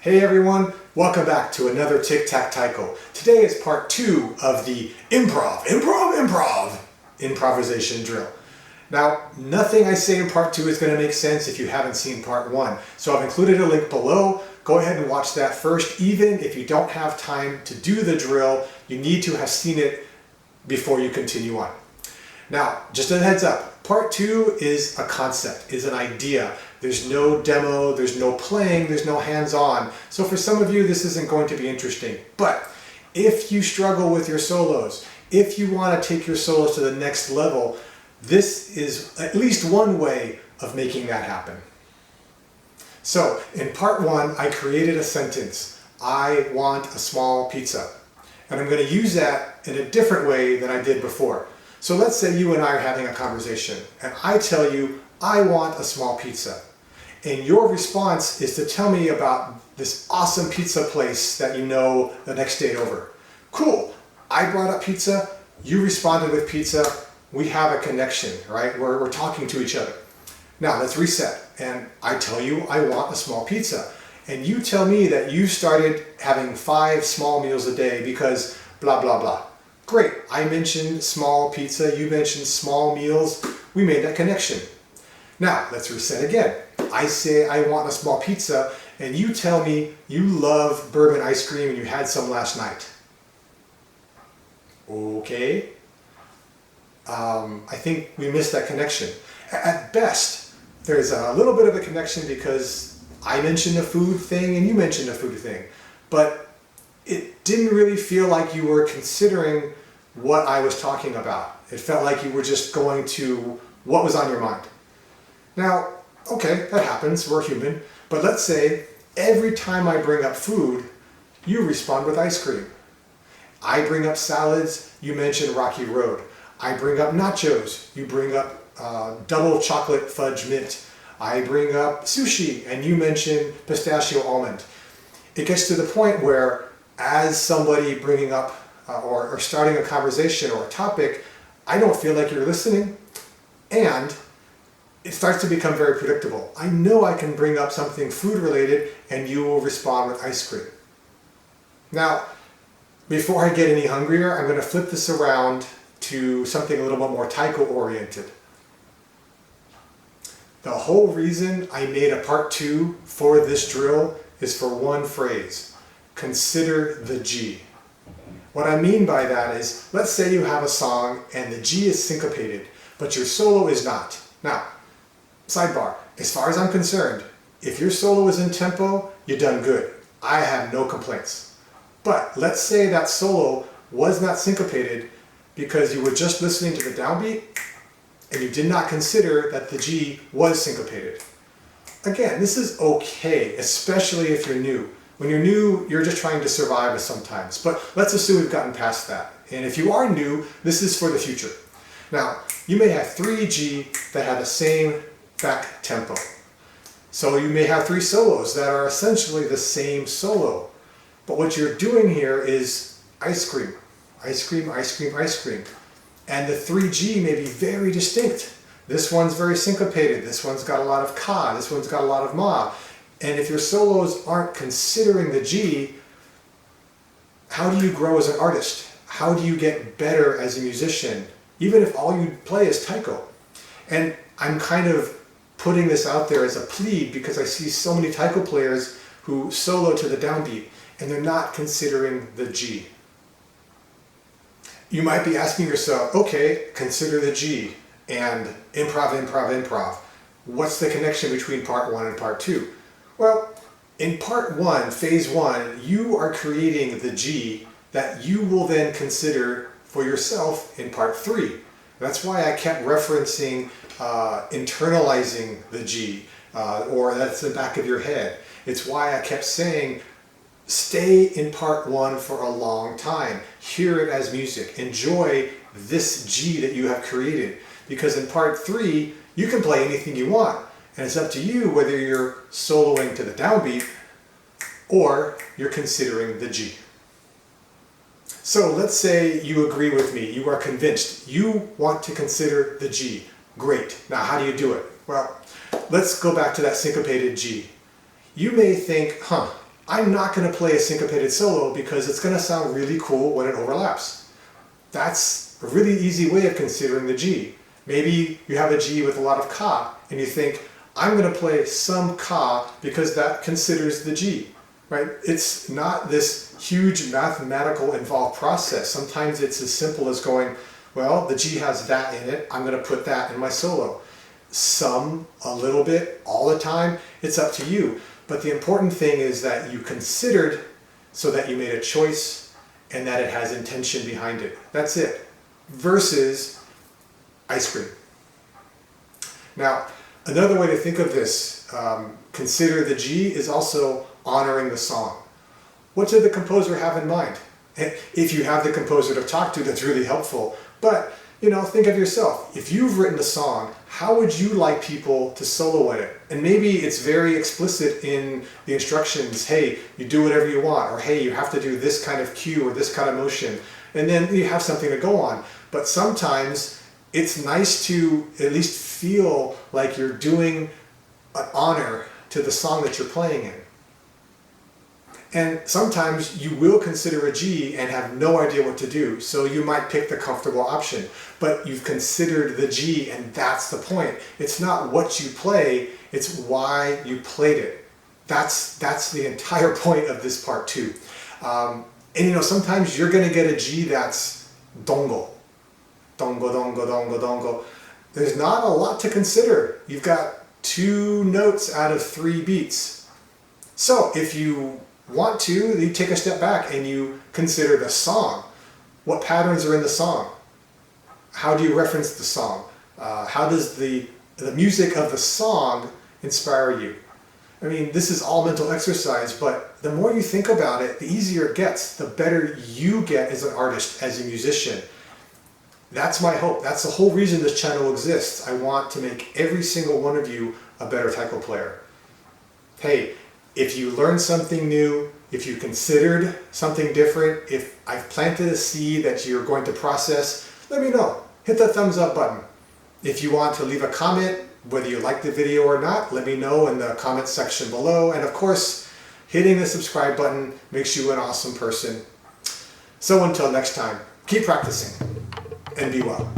Hey everyone, welcome back to another Tic Tac Taiko. Today is part 2 of the Improv improvisation drill. Now, nothing I say in part 2 is going to make sense if you haven't seen part 1. So I've included a link below. Go ahead and watch that first. Even if you don't have time to do the drill, you need to have seen it before you continue on. Now, just a heads up, part 2 is a concept, is an idea. There's no demo, there's no playing, there's no hands-on. So for some of you, this isn't going to be interesting. But if you struggle with your solos, if you want to take your solos to the next level, this is at least one way of making that happen. So in part 1, I created a sentence. I want a small pizza. And I'm going to use that in a different way than I did before. So let's say you and I are having a conversation and I tell you, I want a small pizza. And your response is to tell me about this awesome pizza place that you know the next day over. Cool, I brought up pizza, you responded with pizza, we have a connection, right? We're talking to each other. Now let's reset. And I tell you I want a small pizza. And you tell me that you started having 5 small meals a day because blah, blah, blah. Great, I mentioned small pizza, you mentioned small meals, we made that connection. Now, let's reset again. I say I want a small pizza, and you tell me you love bourbon ice cream and you had some last night. Okay. I think we missed that connection. At best, there's a little bit of a connection because I mentioned a food thing and you mentioned a food thing. But it didn't really feel like you were considering what I was talking about. It felt like you were just going to what was on your mind. Now, okay, that happens, we're human, but let's say every time I bring up food, you respond with ice cream. I bring up salads, you mention Rocky Road. I bring up nachos, you bring up double chocolate fudge mint. I bring up sushi, and you mention pistachio almond. It gets to the point where as somebody bringing up or starting a conversation or a topic, I don't feel like you're listening, and it starts to become very predictable. I know I can bring up something food related and you will respond with ice cream. Now, before I get any hungrier, I'm going to flip this around to something a little bit more Taiko oriented. The whole reason I made a part 2 for this drill is for one phrase: consider the G. What I mean by that is, let's say you have a song and the G is syncopated, but your solo is not. Now, sidebar, as far as I'm concerned, if your solo is in tempo, you've done good. I have no complaints. But let's say that solo was not syncopated because you were just listening to the downbeat and you did not consider that the G was syncopated. Again, this is okay, especially if you're new. When you're new, you're just trying to survive sometimes. But let's assume we've gotten past that. And if you are new, this is for the future. Now, you may have 3 G that have the same back tempo. So you may have 3 solos that are essentially the same solo. But what you're doing here is ice cream, ice cream, ice cream, ice cream. And the 3G may be very distinct. This one's very syncopated, this one's got a lot of ka, this one's got a lot of ma. And if your solos aren't considering the G, how do you grow as an artist? How do you get better as a musician, even if all you play is Taiko? And I'm kind of putting this out there as a plea because I see so many Taiko players who solo to the downbeat and they're not considering the G. You might be asking yourself, okay, consider the G and improv, improv, improv. What's the connection between part 1 and part 2? Well, in part 1, phase 1, you are creating the G that you will then consider for yourself in part 3. That's why I kept referencing internalizing the G, or that's the back of your head. It's why I kept saying, stay in part 1 for a long time. Hear it as music. Enjoy this G that you have created. Because in part 3, you can play anything you want. And it's up to you whether you're soloing to the downbeat or you're considering the G. So let's say you agree with me, you are convinced, you want to consider the G. Great. Now how do you do it? Well, let's go back to that syncopated G. You may think, I'm not going to play a syncopated solo because it's going to sound really cool when it overlaps. That's a really easy way of considering the G. Maybe you have a G with a lot of ka, and you think, I'm going to play some ka because that considers the G, right? It's not this huge mathematical involved process. Sometimes it's as simple as going, well, the G has that in it, I'm going to put that in my solo. Some, a little bit, all the time, it's up to you. But the important thing is that you considered so that you made a choice and that it has intention behind it. That's it. Versus ice cream. Now, another way to think of this, consider the G, is also honoring the song. What did the composer have in mind? And if you have the composer to talk to, that's really helpful. But, think of yourself. If you've written a song, how would you like people to solo it? And maybe it's very explicit in the instructions. Hey, you do whatever you want. Or hey, you have to do this kind of cue or this kind of motion. And then you have something to go on. But sometimes it's nice to at least feel like you're doing an honor to the song that you're playing in. And sometimes you will consider a G and have no idea what to do, so you might pick the comfortable option. But you've considered the G, and that's the point. It's not what you play, it's why you played it. That's the entire point of this part 2. And sometimes you're going to get a G that's dongo. Dongo, dongo, dongo, dongo. There's not a lot to consider. You've got 2 notes out of 3 beats. So if you want to, you take a step back and you consider the song. What patterns are in the song? How do you reference the song? How does the music of the song inspire you? I mean, this is all mental exercise, but the more you think about it, the easier it gets, the better you get as an artist, as a musician. That's my hope. That's the whole reason this channel exists. I want to make every single one of you a better taiko player. Hey, if you learned something new, if you considered something different, if I've planted a seed that you're going to process, let me know. Hit the thumbs up button. If you want to leave a comment, whether you like the video or not, let me know in the comment section below. And of course, hitting the subscribe button makes you an awesome person. So until next time, keep practicing and be well.